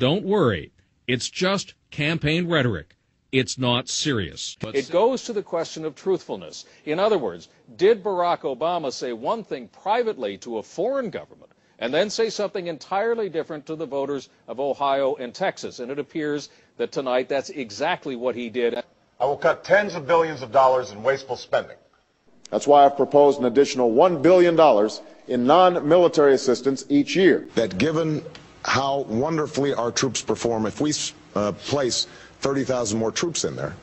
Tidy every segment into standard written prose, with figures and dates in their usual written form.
Don't worry. It's just campaign rhetoric. It's not serious. It goes to the question of truthfulness. In other words, did Barack Obama say one thing privately to a foreign government and then say something entirely different to the voters of Ohio and Texas? And it appears that tonight that's exactly what he did. I will cut tens of billions of dollars in wasteful spending. That's why I've proposed an additional $1 billion in non-military assistance each year. That given how wonderfully our troops perform, if we place 30,000 more troops in there,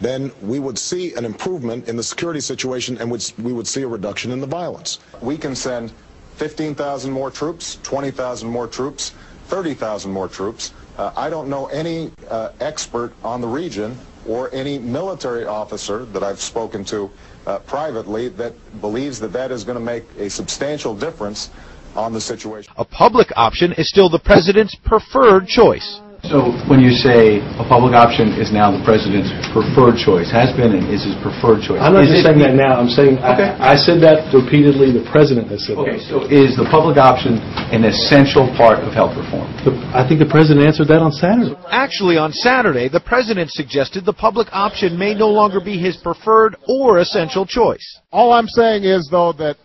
then we would see an improvement in the security situation and we would see a reduction in the violence. We can send 15,000 more troops, 20,000 more troops, 30,000 more troops. I don't know any expert on the region or any military officer that I've spoken to privately that believes that that is going to make a substantial difference on the situation. A public option is still the president's preferred choice. So when you say a public option is now the president's preferred choice, has been and is his preferred choice. I'm not just saying that now. I'm saying okay. I said that repeatedly. The president has said that. Okay, so is the public option an essential part of health reform? I think the president answered that on Saturday. Actually, on Saturday, the president suggested the public option may no longer be his preferred or essential choice. All I'm saying is, though, that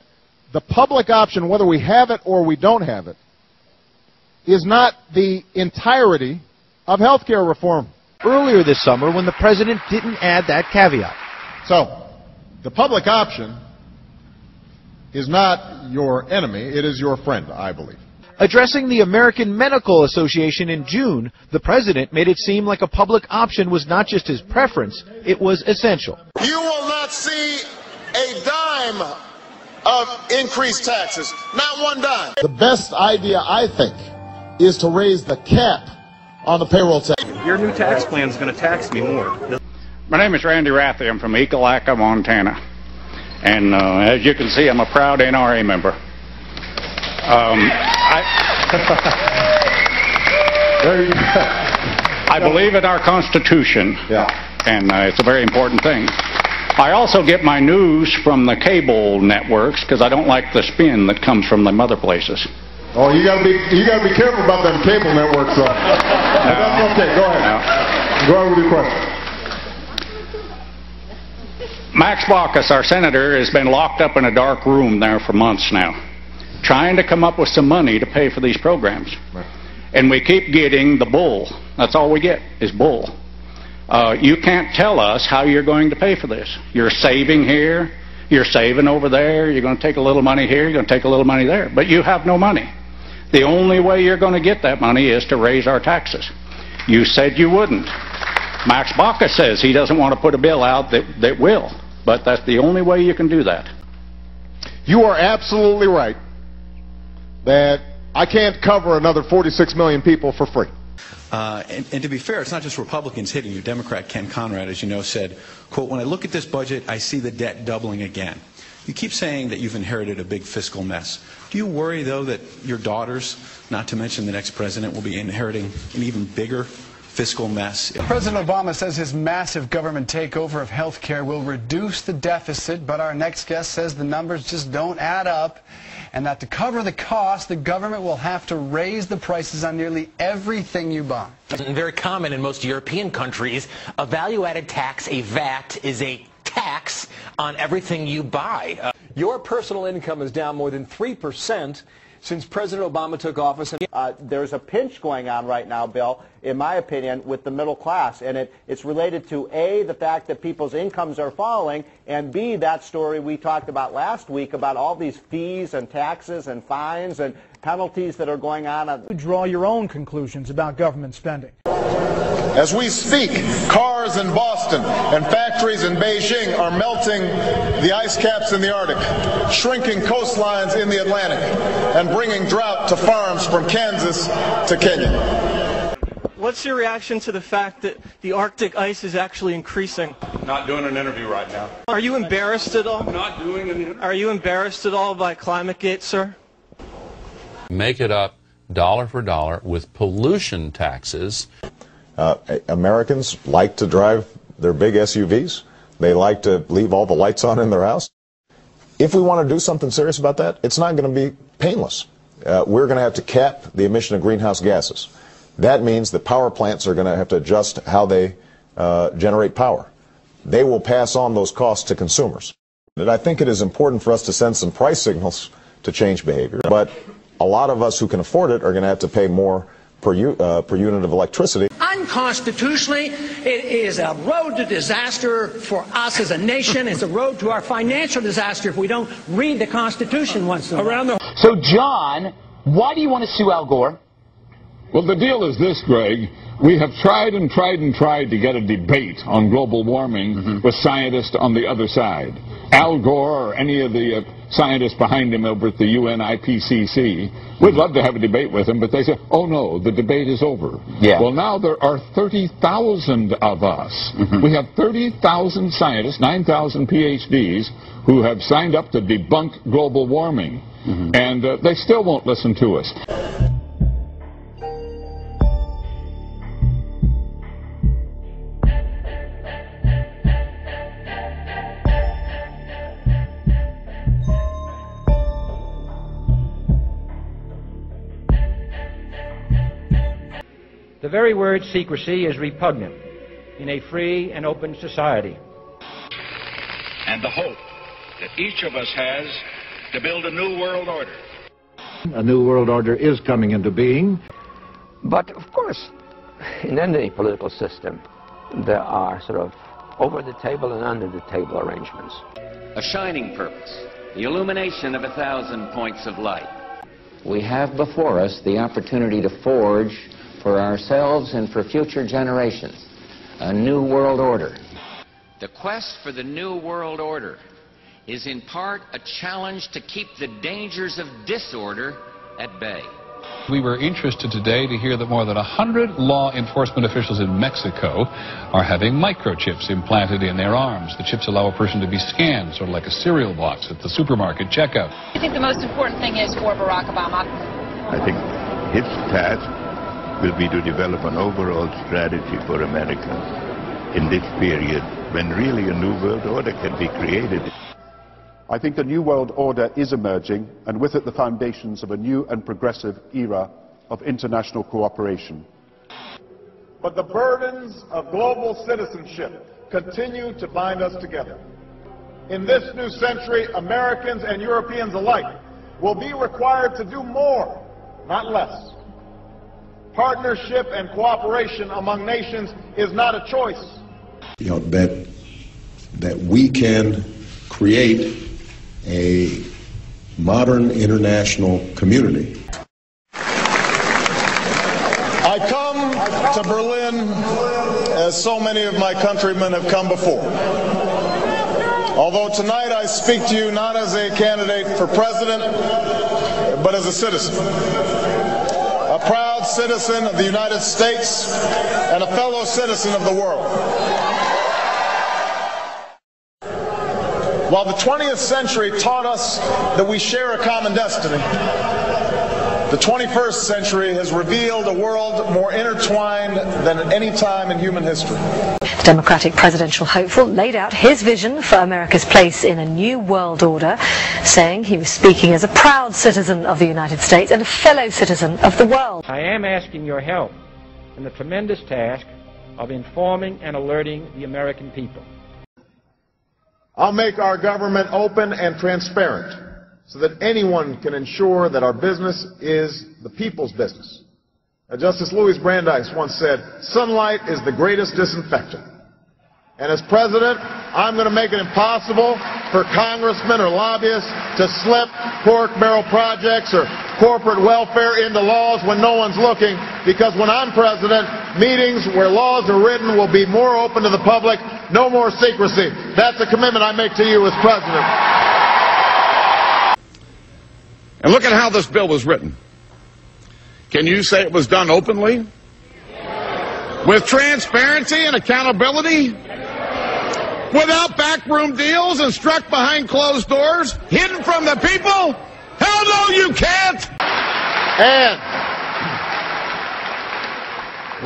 the public option, whether we have it or we don't have it, is not the entirety of health care reform. Earlier this summer, when the president didn't add that caveat. So, the public option is not your enemy, it is your friend, I believe. Addressing the American Medical Association in June, the president made it seem like a public option was not just his preference, it was essential. You will not see a dime of increased taxes, not one dime. The best idea, I think, is to raise the cap on the payroll tax. Your new tax plan is going to tax me more. My name is Randy Rathie. I'm from Ekalaka, Montana. And as you can see, I'm a proud NRA member. I believe in our Constitution, and it's a very important thing. I also get my news from the cable networks because I don't like the spin that comes from them other places. Oh, you gotta be careful about them cable networks, though. That's okay. Go ahead. Go ahead with your question. Max Baucus, our senator, has been locked up in a dark room there for months now, trying to come up with some money to pay for these programs. Right. And we keep getting the bull. That's all we get is bull. You can't tell us how you're going to pay for this. You're saving here, you're saving over there, you're going to take a little money here, you're going to take a little money there, but you have no money. The only way you're going to get that money is to raise our taxes. You said you wouldn't. Max Baucus says he doesn't want to put a bill out that will, but that's the only way you can do that. You are absolutely right that I can't cover another 46 million people for free. And to be fair, it's not just Republicans hitting you. Democrat Ken Conrad, as you know, said, quote, "When I look at this budget, I see the debt doubling again." You keep saying that you've inherited a big fiscal mess. Do you worry, though, that your daughters, not to mention the next president, will be inheriting an even bigger fiscal mess? President Obama says his massive government takeover of health care will reduce the deficit, but our next guest says the numbers just don't add up, and that to cover the cost, the government will have to raise the prices on nearly everything you buy. Very common in most European countries, a value-added tax, a VAT, is a tax on everything you buy. Your personal income is down more than 3% since President Obama took office. There's a pinch going on right now, Bill, in my opinion, with the middle class. And it's related to, A, the fact that people's incomes are falling, and B, that story we talked about last week about all these fees and taxes and fines and penalties that are going on. Draw your own conclusions about government spending. As we speak, cars in Boston and factories in Beijing are melting the ice caps in the Arctic, shrinking coastlines in the Atlantic, and bringing drought to farms from Kansas to Kenya. What's your reaction to the fact that the Arctic ice is actually increasing? Not doing an interview right now. Are you embarrassed at all? I'm not doing an interview. Are you embarrassed at all by ClimateGate, sir? Make it up dollar for dollar with pollution taxes. Americans like to drive their big SUVs. They like to leave all the lights on in their house. If we want to do something serious about that, it's not going to be painless. We're going to have to cap the emission of greenhouse gases. That means that power plants are going to have to adjust how they generate power. They will pass on those costs to consumers. And I think it is important for us to send some price signals to change behavior. But a lot of us who can afford it are going to have to pay more per unit of electricity. Unconstitutionally, it is a road to disaster for us as a nation. It's a road to our financial disaster if we don't read the Constitution once in a while. So, John, why do you want to sue Al Gore? Well, the deal is this, Greg. We have tried and tried and tried to get a debate on global warming with scientists on the other side. Al Gore or any of the scientists behind him over at the UN IPCC, we'd love to have a debate with them, but they say, oh no, the debate is over. Yeah. Well, now there are 30,000 of us. We have 30,000 scientists, 9,000 PhDs, who have signed up to debunk global warming. And they still won't listen to us. The very word secrecy is repugnant in a free and open society. And the hope that each of us has to build a new world order. A new world order is coming into being. But, of course, in any political system, there are sort of over-the-table and under-the-table arrangements. A shining purpose, the illumination of 1,000 points of light. We have before us the opportunity to forge for ourselves and for future generations a new world order. The quest for the new world order is in part a challenge to keep the dangers of disorder at bay. We were interested today to hear that more than 100 law enforcement officials in Mexico are having microchips implanted in their arms. The chips allow a person to be scanned, sort of like a cereal box at the supermarket checkout. I think the most important thing is for Barack Obama. I think his task will be to develop an overall strategy for America in this period when really a new world order can be created. I think a new world order is emerging, and with it the foundations of a new and progressive era of international cooperation. But the burdens of global citizenship continue to bind us together. In this new century, Americans and Europeans alike will be required to do more, not less. Partnership and cooperation among nations is not a choice. You know, that we can create a modern international community. I come to Berlin as so many of my countrymen have come before. Although tonight I speak to you not as a candidate for president, but as a citizen. A proud citizen of the United States and a fellow citizen of the world. While the 20th century taught us that we share a common destiny, the 21st century has revealed a world more intertwined than at any time in human history. The Democratic presidential hopeful laid out his vision for America's place in a new world order, saying he was speaking as a proud citizen of the United States and a fellow citizen of the world. I am asking your help in the tremendous task of informing and alerting the American people. I'll make our government open and transparent so that anyone can ensure that our business is the people's business. Justice Louis Brandeis once said, "Sunlight is the greatest disinfectant." And as president, I'm going to make it impossible for congressmen or lobbyists to slip pork barrel projects or corporate welfare into laws when no one's looking, because when I'm president, meetings where laws are written will be more open to the public, no more secrecy. That's a commitment I make to you as president. And look at how this bill was written. Can you say it was done openly? With transparency and accountability? Without backroom deals and struck behind closed doors? Hidden from the people? Hell no, you can't! And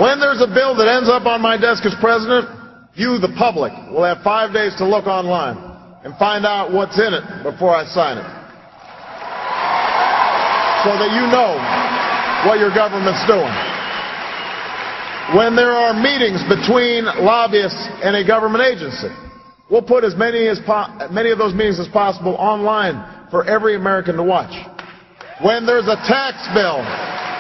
when there's a bill that ends up on my desk as president, you, the public, will have 5 days to look online and find out what's in it before I sign it. So that you know what your government's doing. when there are meetings between lobbyists and a government agency. We'll put as many of those meetings as possible online for every American to watch. When there's a tax bill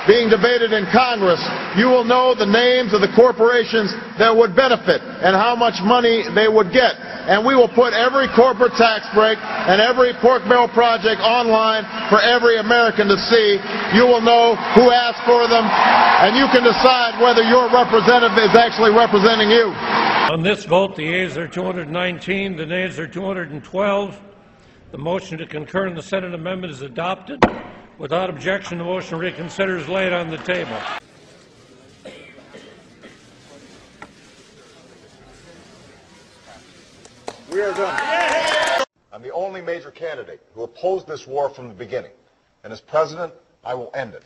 being debated in Congress, you will know the names of the corporations that would benefit and how much money they would get. And we will put every corporate tax break and every pork barrel project online for every American to see. You will know who asked for them, and you can decide whether your representative is actually representing you. On this vote, the yeas are 219, the nays are 212. The motion to concur in the Senate amendment is adopted. Without objection, the motion to reconsider is laid on the table. We are done. I'm the only major candidate who opposed this war from the beginning. And as president, I will end it.